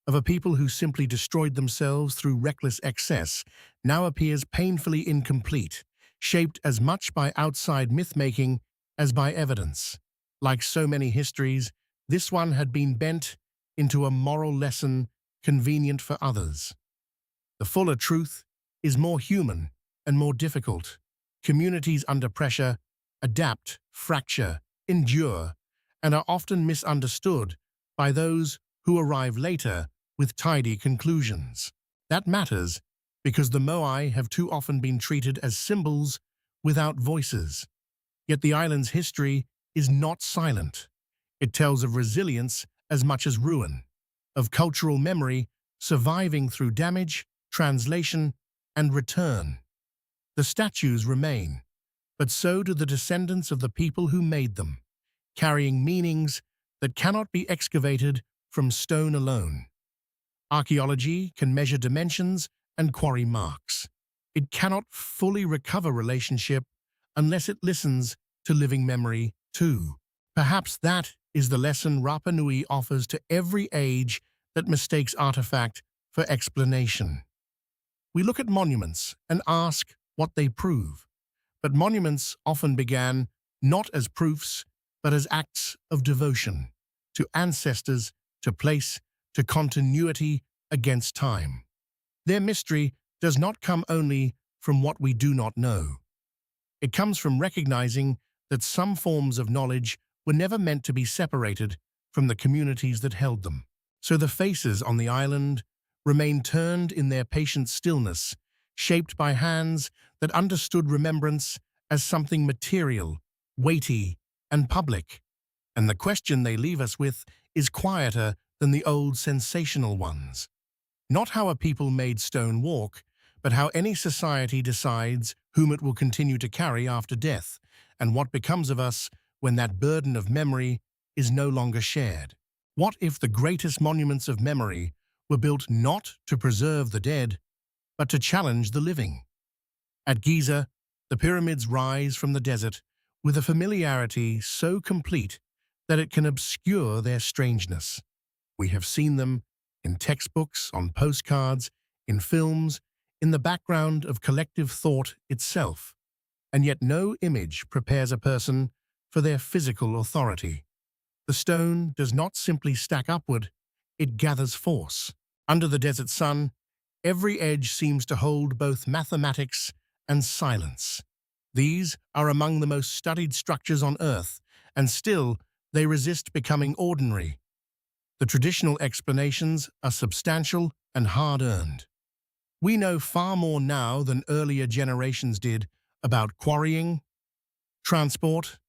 Speaker 1: of a people who simply destroyed themselves through reckless excess now appears painfully incomplete, shaped as much by outside myth-making as by evidence. Like so many histories, this one had been bent into a moral lesson convenient for others. The fuller truth is more human and more difficult. Communities under pressure adapt, fracture, endure, and are often misunderstood by those who arrive later with tidy conclusions. That matters because the Moai have too often been treated as symbols without voices. Yet the island's history is not silent. It tells of resilience as much as ruin, of cultural memory surviving through damage, translation, and return. The statues remain, but so do the descendants of the people who made them, carrying meanings that cannot be excavated from stone alone. Archaeology can measure dimensions and quarry marks. It cannot fully recover relationship unless it listens to living memory too. Perhaps that is the lesson Rapa Nui offers to every age that mistakes artifact for explanation. We look at monuments and ask what they prove, but monuments often began not as proofs, but as acts of devotion to ancestors, to place, to continuity against time. Their mystery does not come only from what we do not know. It comes from recognizing that some forms of knowledge were never meant to be separated from the communities that held them. So the faces on the island remain turned in their patient stillness, shaped by hands that understood remembrance as something material, weighty, and public. And the question they leave us with is quieter than the old sensational ones. Not how a people made stone walk, but how any society decides whom it will continue to carry after death, and what becomes of us when that burden of memory is no longer shared. What if the greatest monuments of memory were built not to preserve the dead, but to challenge the living? At Giza, the pyramids rise from the desert with a familiarity so complete that it can obscure their strangeness. We have seen them in textbooks, on postcards, in films, in the background of collective thought itself, and yet no image prepares a person for their physical authority. The stone does not simply stack upward, it gathers force. Under the desert sun, every edge seems to hold both mathematics and silence. These are among the most studied structures on Earth, and still they resist becoming ordinary. The traditional explanations are substantial and hard-earned. We know far more now than earlier generations did about quarrying, transport,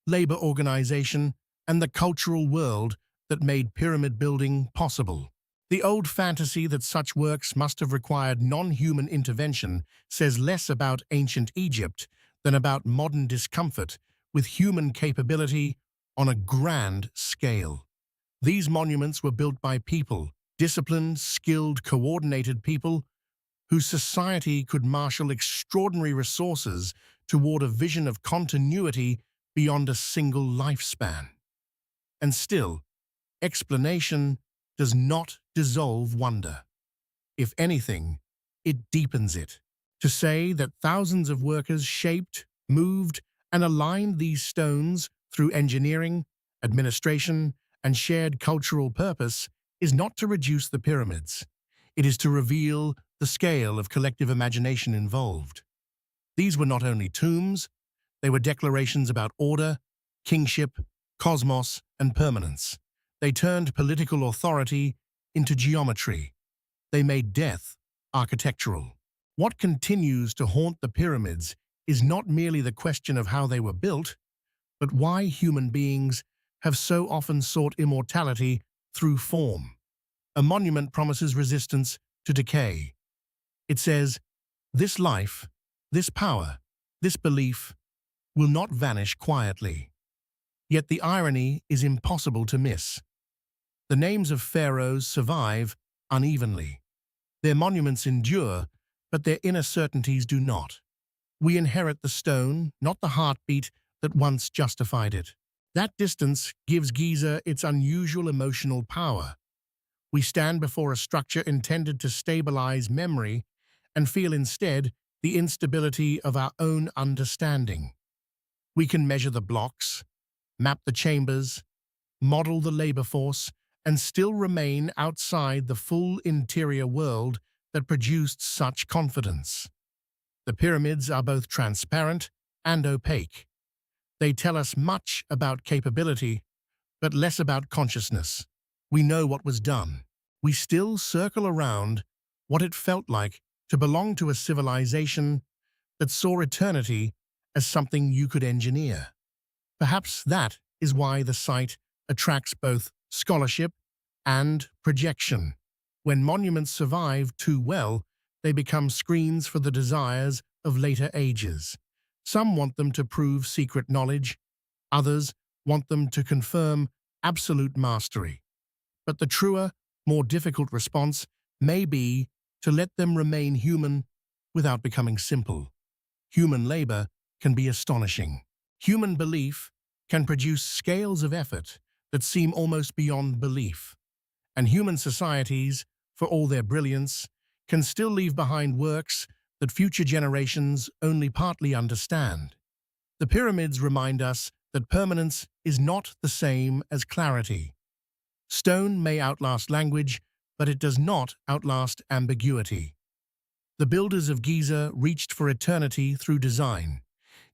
Speaker 1: labor organization, and the cultural world that made pyramid building possible. The old fantasy that such works must have required non-human intervention says less about ancient Egypt than about modern discomfort with human capability on a grand scale. These monuments were built by people, disciplined, skilled, coordinated people, whose society could marshal extraordinary resources toward a vision of continuity beyond a single lifespan. And still, explanation does not dissolve wonder. If anything, it deepens it. To say that thousands of workers shaped, moved, and aligned these stones through engineering, administration, and shared cultural purpose is not to reduce the pyramids. It is to reveal the scale of collective imagination involved. These were not only tombs, they were declarations about order, kingship, cosmos, and permanence. They turned political authority into geometry. They made death architectural. What continues to haunt the pyramids is not merely the question of how they were built, but why human beings have so often sought immortality through form. A monument promises resistance to decay. It says, this life, this power, this belief will not vanish quietly. Yet the irony is impossible to miss. The names of pharaohs survive unevenly. Their monuments endure, but their inner certainties do not. We inherit the stone, not the heartbeat that once justified it. That distance gives Giza its unusual emotional power. We stand before a structure intended to stabilize memory and feel instead the instability of our own understanding. We can measure the blocks, map the chambers, model the labor force, and still remain outside the full interior world that produced such confidence. The pyramids are both transparent and opaque. They tell us much about capability, but less about consciousness. We know what was done. We still circle around what it felt like to belong to a civilization that saw eternity as something you could engineer. Perhaps that is why the site attracts both scholarship and projection. When monuments survive too well, they become screens for the desires of later ages. Some want them to prove secret knowledge, others want them to confirm absolute mastery. But the truer, more difficult response may be to let them remain human without becoming simple. Human labor can be astonishing. Human belief can produce scales of effort that seem almost beyond belief. And human societies, for all their brilliance, can still leave behind works that future generations only partly understand. The pyramids remind us that permanence is not the same as clarity. Stone may outlast language, but it does not outlast ambiguity. The builders of Giza reached for eternity through design,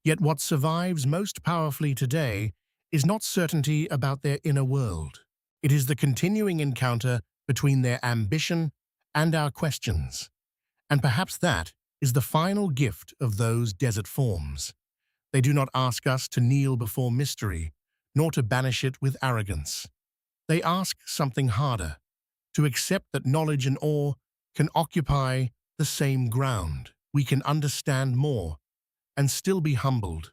Speaker 1: yet what survives most powerfully today is not certainty about their inner world. It is the continuing encounter between their ambition and our questions. And perhaps that is the final gift of those desert forms. They do not ask us to kneel before mystery, nor to banish it with arrogance. They ask something harder, to accept that knowledge and awe can occupy the same ground. We can understand more and still be humbled.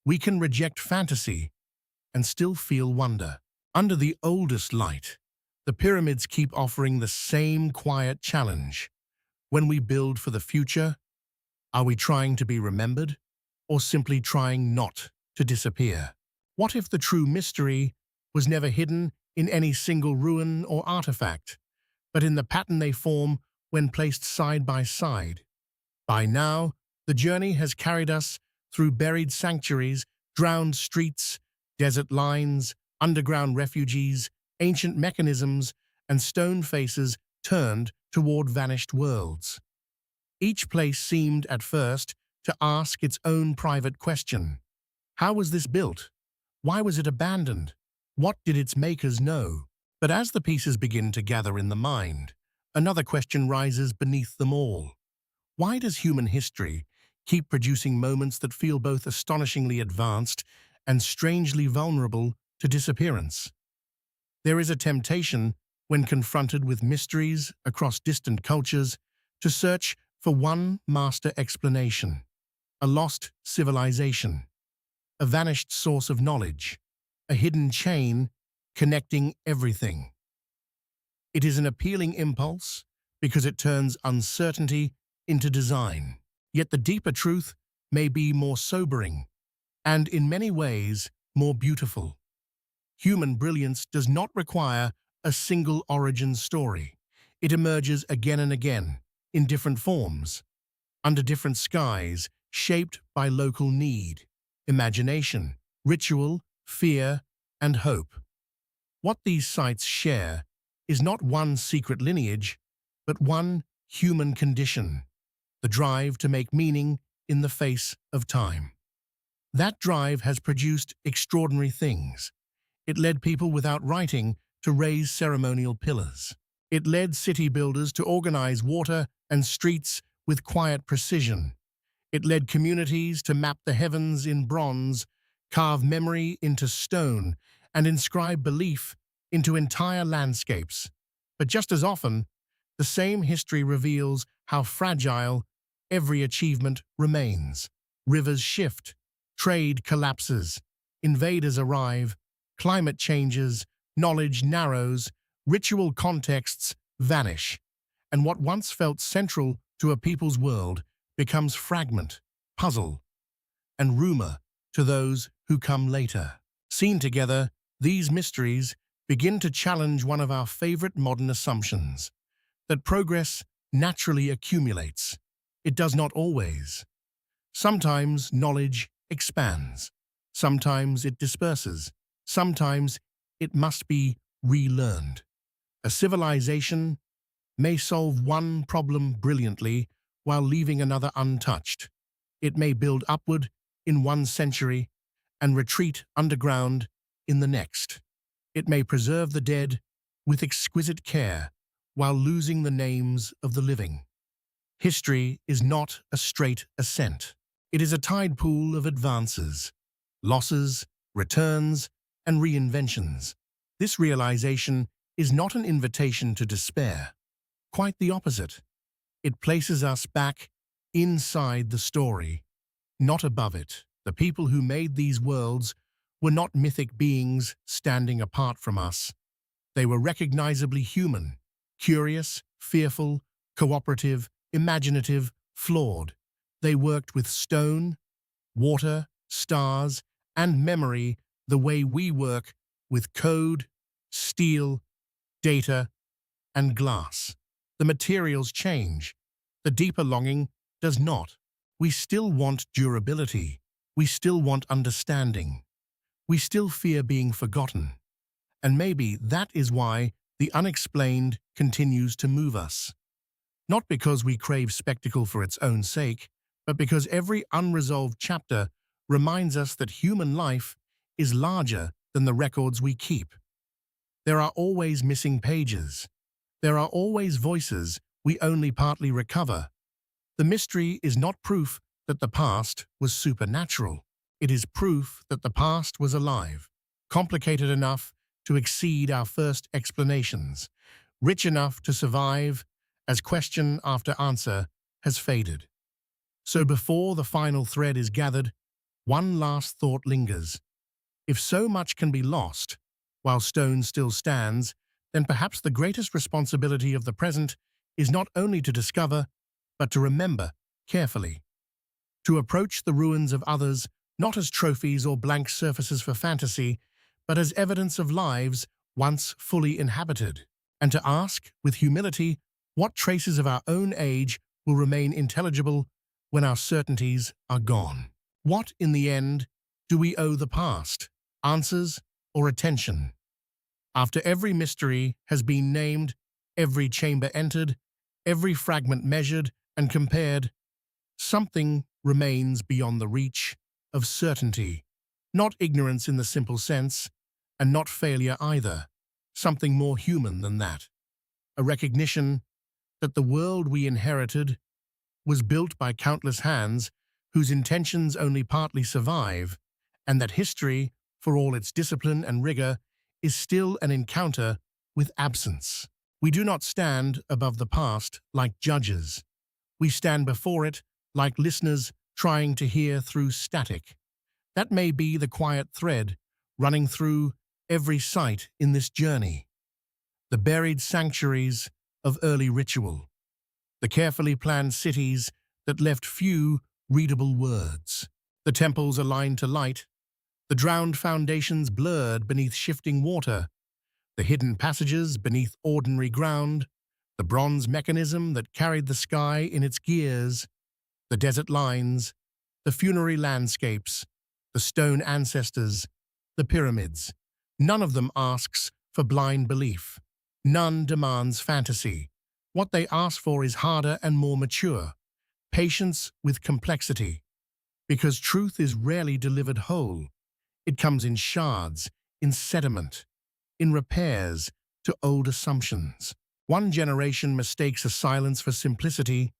Speaker 1: We can reject fantasy and still feel wonder. Under the oldest light, the pyramids keep offering the same quiet challenge. When we build for the future, are we trying to be remembered or simply trying not to disappear? What if the true mystery was never hidden in any single ruin or artifact, but in the pattern they form when placed side by side? By now, the journey has carried us through buried sanctuaries, drowned streets, desert lines, underground refugees, ancient mechanisms, and stone faces turned toward vanished worlds. Each place seemed, at first, to ask its own private question. How was this built? Why was it abandoned? What did its makers know? But as the pieces begin to gather in the mind, another question rises beneath them all. Why does human history keep producing moments that feel both astonishingly advanced and strangely vulnerable to disappearance. There is a temptation, when confronted with mysteries across distant cultures, to search for one master explanation, a lost civilization, a vanished source of knowledge, a hidden chain connecting everything. It is an appealing impulse because it turns uncertainty into design. Yet the deeper truth may be more sobering and, in many ways, more beautiful. Human brilliance does not require a single origin story. It emerges again and again, in different forms, under different skies, shaped by local need, imagination, ritual, fear, and hope. What these sites share is not one secret lineage, but one human condition, the drive to make meaning in the face of time. That drive has produced extraordinary things. It led people without writing to raise ceremonial pillars. It led city builders to organize water and streets with quiet precision. It led communities to map the heavens in bronze, carve memory into stone, and inscribe belief into entire landscapes. But just as often, the same history reveals how fragile every achievement remains. Rivers shift, trade collapses, invaders arrive, climate changes, knowledge narrows, ritual contexts vanish, and what once felt central to a people's world becomes fragment, puzzle, and rumor to those who come later. Seen together, these mysteries begin to challenge one of our favorite modern assumptions, that progress naturally accumulates. It does not always. Sometimes knowledge expands. Sometimes it disperses. Sometimes it must be relearned. A civilization may solve one problem brilliantly while leaving another untouched. It may build upward in one century and retreat underground in the next. It may preserve the dead with exquisite care while losing the names of the living. History is not a straight ascent. It is a tide pool of advances, losses, returns, and reinventions. This realization is not an invitation to despair. Quite the opposite. It places us back inside the story, not above it. The people who made these worlds were not mythic beings standing apart from us. They were recognizably human, curious, fearful, cooperative, imaginative, flawed. They worked with stone, water, stars, and memory the way we work with code, steel, data, and glass. The materials change. The deeper longing does not. We still want durability. We still want understanding. We still fear being forgotten. And maybe that is why the unexplained continues to move us. Not because we crave spectacle for its own sake, but because every unresolved chapter reminds us that human life is larger than the records we keep. There are always missing pages. There are always voices we only partly recover. The mystery is not proof that the past was supernatural. It is proof that the past was alive, complicated enough to exceed our first explanations, rich enough to survive as question after answer has faded. So before the final thread is gathered, one last thought lingers. If so much can be lost, while stone still stands, then perhaps the greatest responsibility of the present is not only to discover, but to remember carefully. To approach the ruins of others not as trophies or blank surfaces for fantasy, but as evidence of lives once fully inhabited, and to ask, with humility, what traces of our own age will remain intelligible when our certainties are gone. What, in the end, do we owe the past? Answers or attention? After every mystery has been named, every chamber entered, every fragment measured and compared, something remains beyond the reach of certainty. Not ignorance in the simple sense, and not failure either. Something more human than that. A recognition that the world we inherited was built by countless hands, whose intentions only partly survive, and that history, for all its discipline and rigor, is still an encounter with absence. We do not stand above the past like judges. We stand before it like listeners trying to hear through static. That may be the quiet thread running through every site in this journey. The buried sanctuaries of early ritual, the carefully planned cities that left few readable words, the temples aligned to light, the drowned foundations blurred beneath shifting water, the hidden passages beneath ordinary ground, the bronze mechanism that carried the sky in its gears, the desert lines, the funerary landscapes, the stone ancestors, the pyramids. None of them asks for blind belief. None demands fantasy. What they ask for is harder and more mature, patience with complexity. Because truth is rarely delivered whole. It comes in shards, in sediment, in repairs to old assumptions. One generation mistakes a silence for simplicity,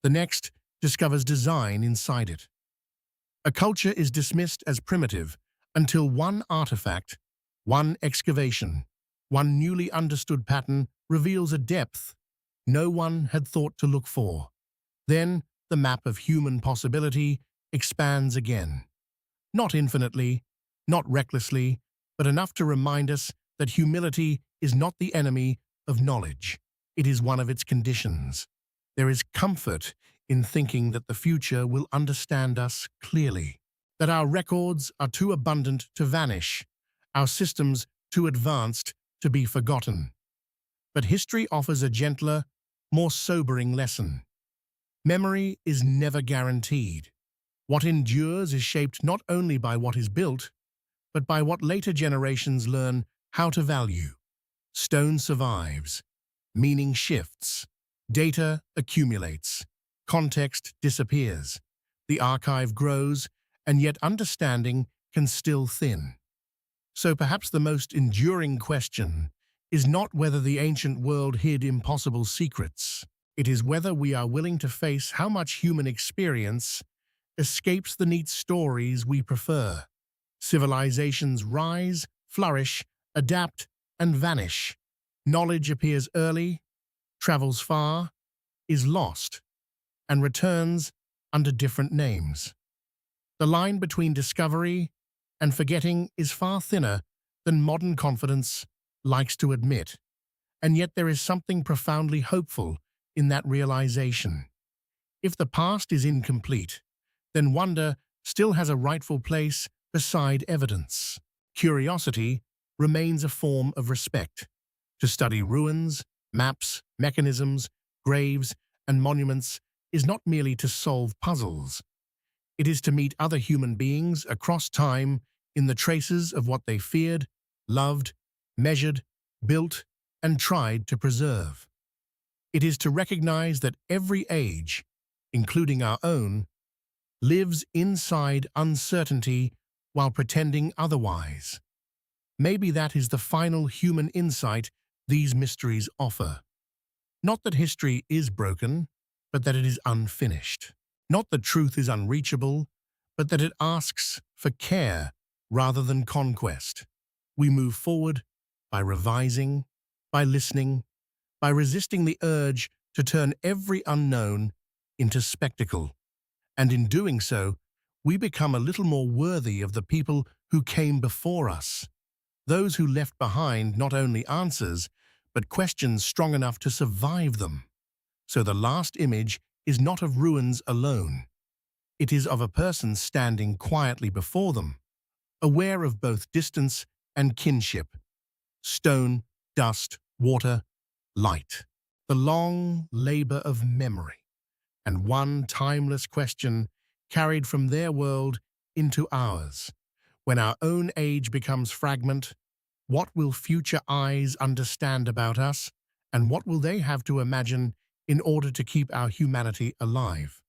Speaker 1: the next discovers design inside it. A culture is dismissed as primitive until one artifact, one excavation, one newly understood pattern reveals a depth no one had thought to look for. Then the map of human possibility expands again. Not infinitely, not recklessly, but enough to remind us that humility is not the enemy of knowledge. It is one of its conditions. There is comfort in thinking that the future will understand us clearly, that our records are too abundant to vanish, our systems too advanced to be forgotten. But history offers a gentler, more sobering lesson. Memory is never guaranteed. What endures is shaped not only by what is built, but by what later generations learn how to value. Stone survives, meaning shifts, data accumulates, context disappears, the archive grows, and yet understanding can still thin. So perhaps the most enduring question is not whether the ancient world hid impossible secrets. It is whether we are willing to face how much human experience escapes the neat stories we prefer. Civilizations rise, flourish, adapt, and vanish. Knowledge appears early, travels far, is lost, and returns under different names. The line between discovery and forgetting is far thinner than modern confidence likes to admit, and yet there is something profoundly hopeful in that realization. If the past is incomplete, then wonder still has a rightful place beside evidence. Curiosity remains a form of respect. To study ruins, maps, mechanisms, graves, and monuments is not merely to solve puzzles. It is to meet other human beings across time in the traces of what they feared, loved, measured, built, and tried to preserve. It is to recognize that every age, including our own, lives inside uncertainty while pretending otherwise. Maybe that is the final human insight these mysteries offer. Not that history is broken, but that it is unfinished. Not that truth is unreachable, but that it asks for care rather than conquest. We move forward by revising, by listening, by resisting the urge to turn every unknown into spectacle. And in doing so, we become a little more worthy of the people who came before us, those who left behind not only answers, but questions strong enough to survive them. So the last image is not of ruins alone. It is of a person standing quietly before them, aware of both distance and kinship. Stone, dust, water, light. The long labor of memory. And one timeless question carried from their world into ours. When our own age becomes fragment, what will future eyes understand about us, and what will they have to imagine in order to keep our humanity alive?